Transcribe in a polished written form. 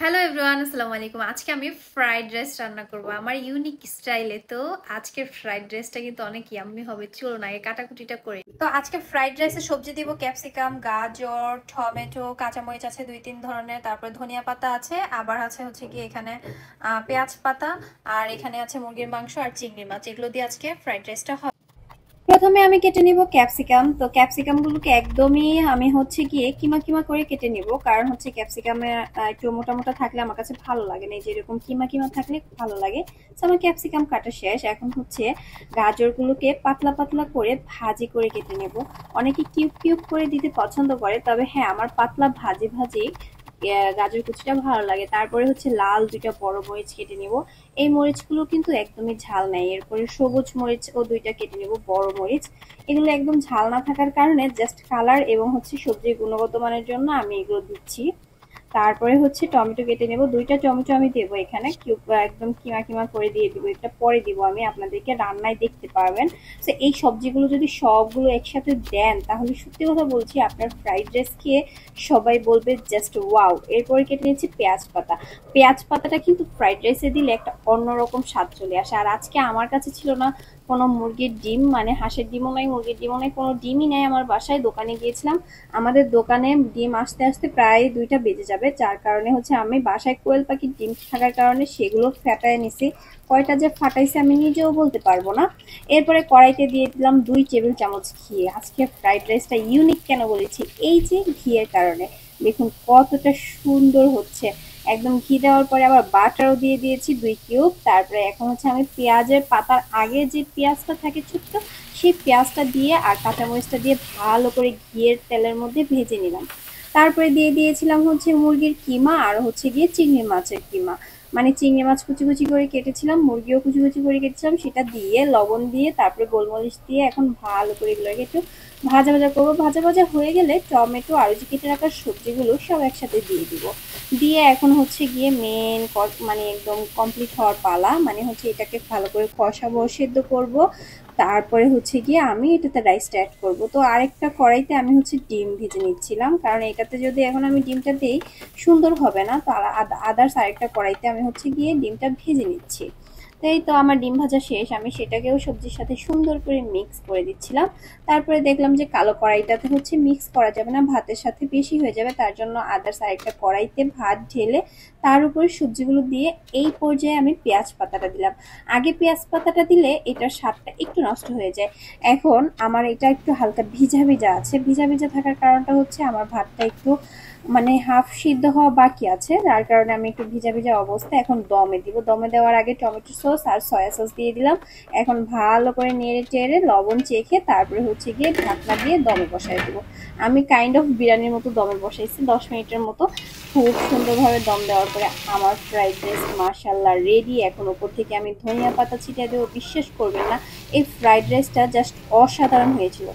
Hello everyone, আসসালামু আলাইকুম। আজকে আমি ফ্রাইড রাইস রান্না করব আমার ইউনিক স্টাইলে। তো আজকের ফ্রাইড রাইসটা কিন্তু অনেক ইয়াম্মি হবে। চলুন আগে কাটাকুটিটা করি। তো আজকে ফ্রাইড রাইসে সবজি দিব ক্যাপসিকাম, গাজর, টমেটো, কাঁচামরিচ আছে 2-3 ধরনের, তারপর ধনিয়া পাতা আছে, আবার আছে হচ্ছে কি এখানে পেঁয়াজ পাতা, আর এখানে আছে মুরগির মাংস আর চিংড়ি মাছ। এগুলো দিয়ে আজকে ফ্রাইড রাইসটা হবে। প্রথমে আমি কেটে নিব ক্যাপসিকাম। তো ক্যাপসিকাম গুলোকে একদমই আমি হচ্ছে গিয়ে কিমা কিমা করে কেটে নিব, কারণ হচ্ছে ক্যাপসিকামে একটু মোটা মোটা থাকলে আমার কাছে ভালো লাগে না, যেরকম কিমা কিমা থাকলে ভালো লাগে। তো আমার ক্যাপসিকাম কাটা শেষ। এখন হচ্ছে গাজরগুলোকে পাতলা পাতলা করে ভাজি করে কেটে নেব। অনেকে কিউব কিউব করে দিতে পছন্দ করে, তবে হ্যাঁ আমার পাতলা ভাজি ভাজি গাজর কুচিটা ভালো লাগে। তারপরে হচ্ছে লাল 2টা বড় মরিচ কেটে নিব। এই মরিচগুলো কিন্তু একদমই ঝাল নাই। এরপরে সবুজ মরিচ ও 2টা কেটে নেব, বড় মরিচ। এগুলো একদম ঝাল না থাকার কারণে জাস্ট কালার এবং হচ্ছে সবজির গুণগত মানের জন্য আমি এগুলো দিচ্ছি। তারপরে হচ্ছে টমেটো কেটে নেব, 2টা টমেটো আমি দেবো এখানে কিউব, একদম কিমা কিমা করে দিয়ে দিব। এটা পরে দিব, আমি আপনাদেরকে রান্নায় দেখতে পারবেন। তো এই সবজিগুলো যদি সবগুলো একসাথে দেন তাহলে সত্যি কথা বলছি আপনার ফ্রাইড রাইস খেয়ে সবাই বলবে জাস্ট ওয়াও। এরপরে কেটে নিচ্ছি পেঁয়াজ পাতা। পেঁয়াজ পাতাটা কিন্তু ফ্রাইড রাইসে দিলে একটা অন্যরকম স্বাদ চলে আসে। আর আজকে আমার কাছে ছিল না কোনো মুরগির ডিম, মানে হাঁসের ডিমও নাই, মুরগির ডিমও নাই, কোনো ডিমই নাই আমার বাসায়। দোকানে গিয়েছিলাম, আমাদের দোকানে ডিম আসতে আসতে প্রায় 2টা বেজে যাবে, যার কারণে হচ্ছে আমি বাসায় কোয়েল পাখির ডিম থাকার কারণে সেগুলো ফাটায় নিছি। কয়টা যে ফাটাইছে আমি নিজেও বলতে পারবো না। এরপরে কড়াইতে দিয়ে দিলাম 2 টেবিল চামচ ঘি। আজকে ফ্রাইড রাইসটা ইউনিক কেন বলেছি, এই যে ঘিয়ের কারণে। দেখুন কতটা সুন্দর হচ্ছে। একদম ঘি দেওয়ার পরে আবার বাটারও দিয়ে দিয়েছি 2 কিউব। তারপরে এখন হচ্ছে আমি পেঁয়াজের পাতার আগে যে পেঁয়াজটা থাকে ছোট্ট, সেই পেঁয়াজটা দিয়ে আর কাঁচামরিচটা দিয়ে ভালো করে ঘিয়ের তেলের মধ্যে ভেজে নিলাম। তারপরে দিয়ে দিয়েছিলাম হচ্ছে মুরগির কিমা আর হচ্ছে গিয়ে চিংড়ি মাছের কিমা। মানে চিংড়ি মাছ কুচি কুচি করে কেটেছিলাম, মুরগিও কুচি কুচি করে কেটেছিলাম, সেটা দিয়ে লবণ দিয়ে তারপরে গোলমরিচ দিয়ে এখন ভালো করে এগুলোকে একটু ভাজা ভাজা করবো। ভাজা ভাজা হয়ে গেলে টমেটো আর যে কেটে রাখার সবজিগুলো সব একসাথে দিয়ে দিব। দিয়ে এখন হচ্ছে গিয়ে মেন মানে একদম কমপ্লিট হওয়ার পালা, মানে হচ্ছে এটাকে ভালো করে কষাবো, সেদ্ধ করব। তারপরে হচ্ছে গিয়ে আমি এটাতে রাইসটা অ্যাড করব। তো আরেকটা কড়াইতে আমি হচ্ছে ডিম ভেজে নিচ্ছিলাম, কারণ এটাতে যদি এখন আমি ডিমটা দেই সুন্দর হবে না। তো আদার্স আরেকটা কড়াইতে আমি হচ্ছে গিয়ে ডিমটা ভেজে নিচ্ছি। তো এই তো আমার ডিম ভাজা শেষ, আমি সেটাকেও সবজির সাথে সুন্দর করে মিক্স করে দিচ্ছিলাম। তারপরে দেখলাম যে কালো কড়াইটাতে হচ্ছে মিক্স করা যাবে না, ভাতের সাথে বেশি হয়ে যাবে, তার জন্য আদার্স আরেকটা কড়াইতে ভাত ঢেলে তার উপরে সবজিগুলো দিয়ে এই পর্যায়ে আমি পেঁয়াজ পাতাটা দিলাম। আগে পেঁয়াজ পাতাটা দিলে এটার স্বাদটা একটু নষ্ট হয়ে যায়। এখন আমার এটা একটু হালকা ভিজা ভিজা আছে, ভিজা ভিজা থাকার কারণটা হচ্ছে আমার ভাতটা একটু মানে হাফ সিদ্ধ হওয়া বাকি আছে, যার কারণে আমি একটু ভিজা ভিজা অবস্থায় এখন দমে দিব। দমে দেওয়ার আগে টমেটো সস আর সয়া সস দিয়ে দিলাম। এখন ভালো করে নেড়ে চেড়ে লবণ চেখে তারপরে হচ্ছে গিয়ে ঢাকনা দিয়ে দমে বসাই দেবো। আমি কাইন্ড অফ বিরিয়ানির মতো দমে বসাইছি 10 মিনিটের মতো। খুব সুন্দরভাবে দম দেওয়ার পরে আমার ফ্রাইড রাইস মাশাআল্লাহ রেডি। এখন উপর থেকে আমি ধনিয়া পাতা ছিটিয়ে দেবো। বিশ্বাস করবেন না, এই ফ্রাইড রাইসটা জাস্ট অসাধারণ হয়েছিল।